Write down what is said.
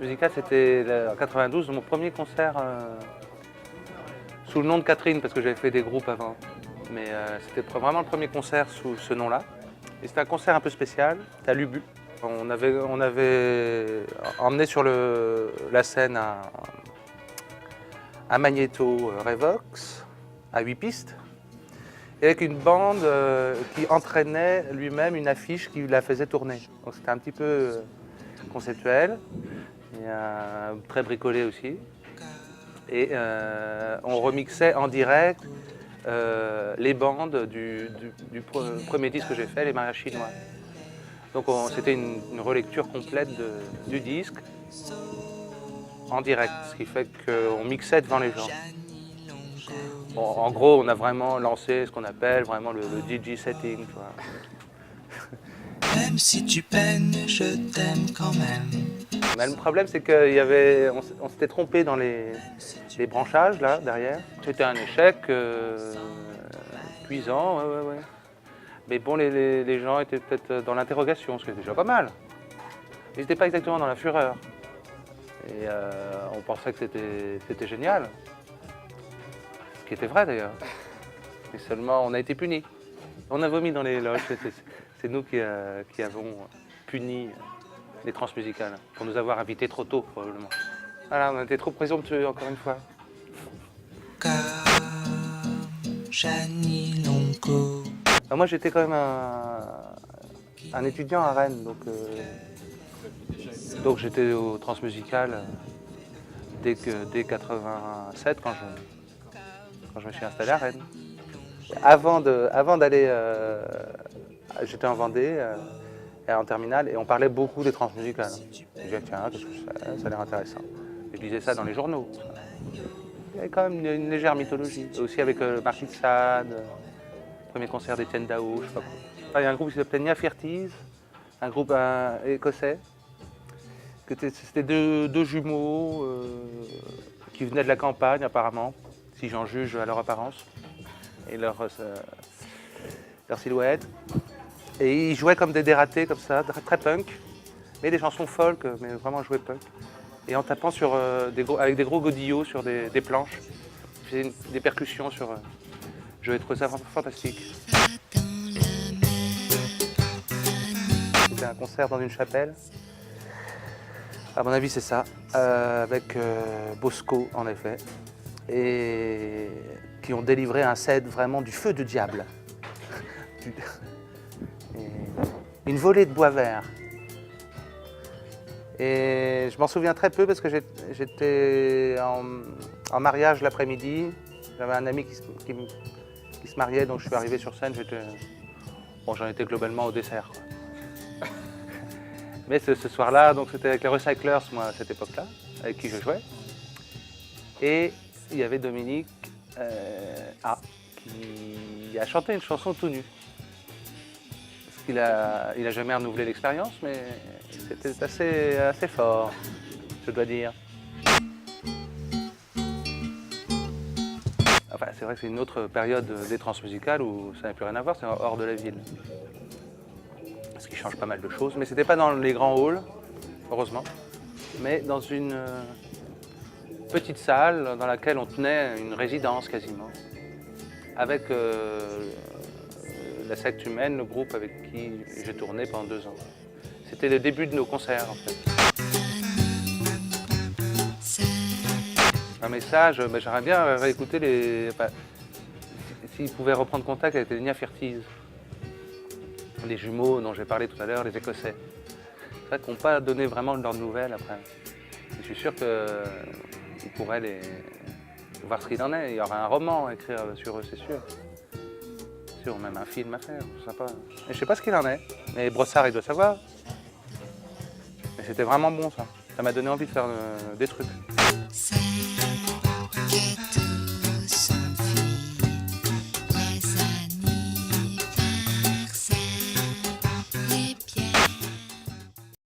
Transmusicale, c'était en 92, mon premier concert sous le nom de Catherine, parce que j'avais fait des groupes avant. Mais c'était vraiment le premier concert sous ce nom-là. Et c'était un concert un peu spécial, c'était à l'Ubu. On avait emmené sur la scène un magnéto Revox à 8 pistes, et avec une bande qui entraînait lui-même une affiche qui la faisait tourner. Donc c'était un petit peu conceptuel, et, très bricolé aussi. Et on remixait en direct les bandes du premier disque que j'ai fait, Les Mariages Chinois. Donc c'était une relecture complète du disque en direct, ce qui fait qu'on mixait devant les gens. Bon, en gros, on a vraiment lancé ce qu'on appelle vraiment le DJ setting. Tu vois. Même si tu peines, je t'aime quand même. Mais le problème, c'est qu'on s'était trompé dans les branchages là derrière. C'était un échec cuisant, ouais. Mais bon, les gens étaient peut-être dans l'interrogation, ce qui est déjà pas mal. Ils n'étaient pas exactement dans la fureur. Et on pensait que c'était génial. Ce qui était vrai d'ailleurs. Et seulement, on a été punis. On a vomi dans les loges. C'est nous qui avons puni les transmusicales pour nous avoir invités trop tôt, probablement. Voilà, on a été trop présomptueux, encore une fois. Comme Jeannie Lonco. Alors moi, j'étais quand même un étudiant à Rennes, donc j'étais au transmusical dès 87, quand je me suis installé à Rennes. Avant d'aller, j'étais en Vendée, en terminale, et on parlait beaucoup des transmusicales. Je disais, tiens, qu'est-ce que c'est? Ça a l'air intéressant. Et je lisais ça dans les journaux. Il y avait quand même une légère mythologie. Aussi avec Marquis de Sade, premier concert d'Étienne Dao, je sais pas quoi. Enfin, il y a un groupe qui s'appelait Nia Fertise, un groupe écossais. C'était deux jumeaux qui venaient de la campagne apparemment, si j'en juge à leur apparence et leur silhouette. Et ils jouaient comme des dératés comme ça, très punk, mais des chansons folk, mais vraiment jouaient punk. Et en tapant avec des gros godillots sur des planches, ils faisaient des percussions sur. Je trouvais ça fantastique. C'était un concert dans une chapelle. À mon avis, c'est ça, avec Bosco, en effet, et qui ont délivré un set vraiment du feu de diable. Une volée de bois vert. Et je m'en souviens très peu parce que j'étais en mariage l'après-midi. J'avais un ami qui se mariait, donc je suis arrivé sur scène. J'en étais globalement au dessert, quoi. Mais ce soir-là, donc c'était avec les Recyclers, moi, à cette époque-là, avec qui je jouais. Et il y avait Dominique qui a chanté une chanson tout nu. Parce qu'il a jamais renouvelé l'expérience, mais c'était assez fort, je dois dire. Enfin, c'est vrai que c'est une autre période des transmusicales où ça n'a plus rien à voir, c'est hors de la ville. Ce qui change pas mal de choses, mais c'était pas dans les grands halls, heureusement, mais dans une petite salle dans laquelle on tenait une résidence quasiment, avec la secte humaine, le groupe avec qui j'ai tourné pendant 2 ans. C'était le début de nos concerts en fait. Un message, j'aimerais bien réécouter s'ils pouvaient reprendre contact avec les Nia Fertise. Les jumeaux dont j'ai parlé tout à l'heure, les Écossais. C'est vrai qu'on n'a pas donné vraiment de leurs nouvelles après. Je suis sûr qu'ils pourraient voir ce qu'il en est. Il y aura un roman à écrire sur eux, c'est sûr. C'est sûr, même un film à faire, c'est sympa. Et je ne sais pas ce qu'il en est, mais Brossard, il doit savoir. Mais c'était vraiment bon ça. Ça m'a donné envie de faire des trucs.